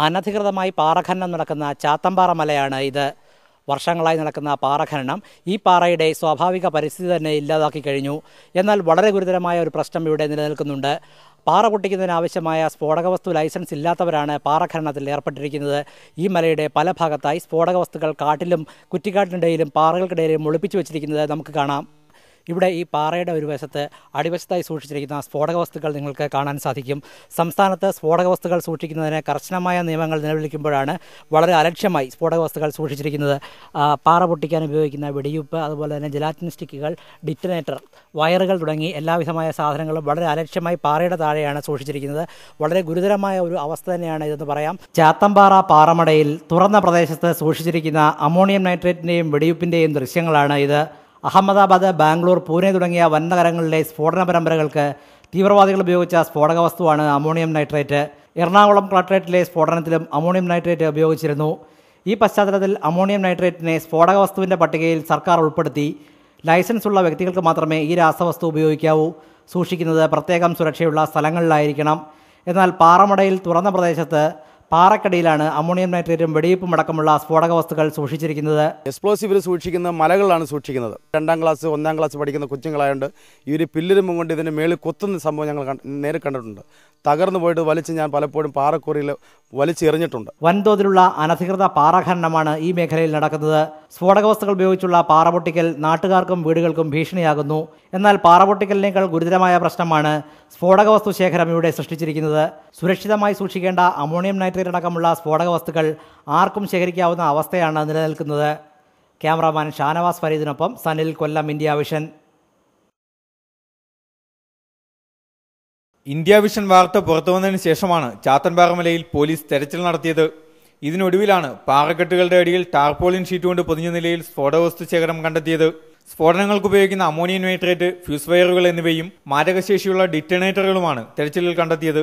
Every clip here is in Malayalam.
അനധികൃതമായി പാറഖനനം നടക്കുന്ന ചാത്തമ്പാറ മലയാണ് ഇത്. വർഷങ്ങളായി നടക്കുന്ന പാറഖനനം ഈ പാറയുടെ സ്വാഭാവിക പരിസ്ഥിതി തന്നെ ഇല്ലാതാക്കി കഴിഞ്ഞു. എന്നാൽ വളരെ ഗുരുതരമായ ഒരു പ്രശ്നം ഇവിടെ നിലനിൽക്കുന്നുണ്ട്. പാറ പൊട്ടിക്കുന്നതിനാവശ്യമായ സ്ഫോടക വസ്തു ലൈസൻസ് ഇല്ലാത്തവരാണ് പാറഖനനത്തിൽ ഏർപ്പെട്ടിരിക്കുന്നത്. ഈ മലയുടെ പല ഭാഗത്തായി സ്ഫോടക വസ്തുക്കൾ കാട്ടിലും കുറ്റിക്കാട്ടിനിടയിലും പാറകൾക്കിടയിലും ഒളിപ്പിച്ചു വച്ചിരിക്കുന്നത് നമുക്ക് കാണാം. ഇവിടെ ഈ പാറയുടെ ഒരു വശത്ത് അടിവശത്തായി സൂക്ഷിച്ചിരിക്കുന്ന സ്ഫോടക വസ്തുക്കൾ നിങ്ങൾക്ക് കാണാൻ സാധിക്കും. സംസ്ഥാനത്ത് സ്ഫോടക വസ്തുക്കൾ സൂക്ഷിക്കുന്നതിന് കർശനമായ നിയമങ്ങൾ നിലവിലിരിക്കുമ്പോഴാണ് വളരെ അലക്ഷ്യമായി സ്ഫോടക വസ്തുക്കൾ സൂക്ഷിച്ചിരിക്കുന്നത്. പാറ പൊട്ടിക്കാൻ ഉപയോഗിക്കുന്ന വെടിയുപ്പ്, അതുപോലെ തന്നെ ജലാറ്റിൻ സ്റ്റിക്കുകൾ, ഡിറ്റനേറ്റർ, വയറുകൾ തുടങ്ങി എല്ലാവിധമായ സാധനങ്ങളും വളരെ അലക്ഷ്യമായി പാറയുടെ താഴെയാണ് സൂക്ഷിച്ചിരിക്കുന്നത്. വളരെ ഗുരുതരമായ ഒരു അവസ്ഥ തന്നെയാണ് ഇതെന്ന് പറയാം. ചാത്തമ്പാറ പാറമടയിൽ തുറന്ന പ്രദേശത്ത് സൂക്ഷിച്ചിരിക്കുന്ന അമോണിയം നൈട്രേറ്റിൻ്റെയും വെടിയുപ്പിൻ്റെയും ദൃശ്യങ്ങളാണ് ഇത്. അഹമ്മദാബാദ്, ബാംഗ്ലൂർ, പൂനെ തുടങ്ങിയ വൻ നഗരങ്ങളിലെ സ്ഫോടന പരമ്പരകൾക്ക് തീവ്രവാദികൾ ഉപയോഗിച്ച സ്ഫോടക വസ്തുവാണ് അമോണിയം നൈട്രേറ്റ്. എറണാകുളം കളക്ട്രേറ്റിലെ സ്ഫോടനത്തിലും അമോണിയം നൈട്രേറ്റ് ഉപയോഗിച്ചിരുന്നു. ഈ പശ്ചാത്തലത്തിൽ അമോണിയം നൈട്രേറ്റിനെ സ്ഫോടക വസ്തുവിൻ്റെ പട്ടികയിൽ സർക്കാർ ഉൾപ്പെടുത്തി. ലൈസൻസ് ഉള്ള വ്യക്തികൾക്ക് മാത്രമേ ഈ രാസവസ്തു ഉപയോഗിക്കാവൂ. സൂക്ഷിക്കുന്നത് പ്രത്യേകം സുരക്ഷയുള്ള സ്ഥലങ്ങളിലായിരിക്കണം. എന്നാൽ പാറമടയിൽ തുറന്ന പ്രദേശത്ത് പാറക്കടിയിലാണ് അമോണിയം നൈട്രേറ്റും വെടിയുപ്പും അടക്കമുള്ള സ്ഫോടക വസ്തുക്കൾ സൂക്ഷിച്ചിരിക്കുന്നത്. എക്സ്പ്ലോസീവ് സൂക്ഷിക്കുന്ന മലകളിലാണ് സൂക്ഷിക്കുന്നത്. 2ാം ക്ലാസ് 1ാം ക്ലാസ് പഠിക്കുന്ന കൊച്ചുങ്ങളായതുകൊണ്ട് ഇവർ പില്ലിരുമ്പും കൊണ്ട് ഇതിൻ്റെ മേളിൽ കൊത്തുന്ന സംഭവം ഞങ്ങൾ നേരിൽ കണ്ടിട്ടുണ്ട്. തകർന്നു പോയിട്ട് വലിച്ച് ഞാൻ പലപ്പോഴും പാറക്കുറിയിൽ വലിച്ചെറിഞ്ഞിട്ടുണ്ട്. വൻതോതിലുള്ള അനധികൃത പാറഖനനമാണ് ഈ മേഖലയിൽ നടക്കുന്നത്. സ്ഫോടക വസ്തുക്കൾ ഉപയോഗിച്ചുള്ള പാറ പൊട്ടിക്കൽ നാട്ടുകാർക്കും വീടുകൾക്കും ഭീഷണിയാകുന്നു. എന്നാൽ പാറ പൊട്ടിക്കലിനേക്കാൾ ഗുരുതരമായ പ്രശ്നമാണ് സ്ഫോടക വസ്തു ശേഖരം ഇവിടെ സൃഷ്ടിച്ചിരിക്കുന്നത്. സുരക്ഷിതമായി സൂക്ഷിക്കേണ്ട അമോണിയം നൈട്രേറ്റ് അടക്കമുള്ള സ്ഫോടക വസ്തുക്കൾ ആർക്കും ശേഖരിക്കാവുന്ന അവസ്ഥയാണ് നിലനിൽക്കുന്നത്. ക്യാമറാമാൻ ഷാനവാസ് ഫരീദിനൊപ്പം സനിൽ, കൊല്ലം, ഇന്ത്യ വിഷൻ. ഇന്ത്യ വിഷൻ വാർത്ത പുറത്തുവന്നതിന് ശേഷമാണ് ചാത്തമ്പാറ മലയിൽ പോലീസ് തെരച്ചിൽ നടത്തിയത്. ഇതിനൊടുവിലാണ് പാറക്കെട്ടുകളുടെ അടിയിൽ ടാർപോളിൻ ഷീറ്റ് കൊണ്ട് പൊതിഞ്ഞ നിലയിൽ സ്ഫോടക വസ്തു ശേഖരം കണ്ടെത്തിയത്. സ്ഫോടനങ്ങൾക്ക് ഉപയോഗിക്കുന്ന അമോണിയം നൈട്രേറ്റ്, ഫ്യൂസ് വയറുകൾ എന്നിവയും മാരകശേഷിയുള്ള ഡിറ്റനേറ്ററുകളുമാണ് തെരച്ചിലിൽ കണ്ടെത്തിയത്.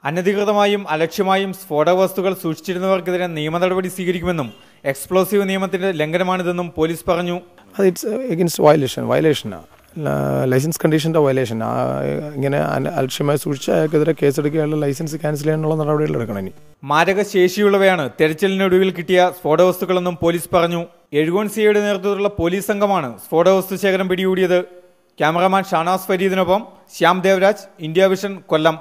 അനധികൃതമായും അലക്ഷ്യമായും സ്ഫോടക വസ്തുക്കൾ സൂക്ഷിച്ചിരുന്നവർക്കെതിരെ നിയമ നടപടി സ്വീകരിക്കുമെന്നും എക്സ്പ്ലോസീവ് നിയമത്തിന്റെ ലംഘനമാണിതെന്നും പോലീസ് പറഞ്ഞു. ലൈസൻസ് കണ്ടീഷൻ്റെ വയലേഷൻ. ഇങ്ങനെ അലക്ഷ്യമായി സൂക്ഷിച്ച് അയാൾക്കെതിരെ കേസെടുക്കുകയുള്ള ലൈസൻസ് ക്യാൻസൽ ചെയ്യാനുള്ള നടപടികൾ എടുക്കണം. ഇനി മാരകശേഷിയുള്ളവയാണ് തെരച്ചിലിനൊടുവിൽ കിട്ടിയ സ്ഫോടക വസ്തുക്കളെന്നും പോലീസ് പറഞ്ഞു. എഴുകോൺ സിയുടെ നേതൃത്വത്തിലുള്ള പോലീസ് സംഘമാണ് സ്ഫോടക വസ്തു ശേഖരം പിടികൂടിയത്. ക്യാമറമാൻ ഷാനവാസ് ഫരീദിനൊപ്പം ശ്യാം ദേവരാജ്, ഇന്ത്യ വിഷൻ, കൊല്ലം.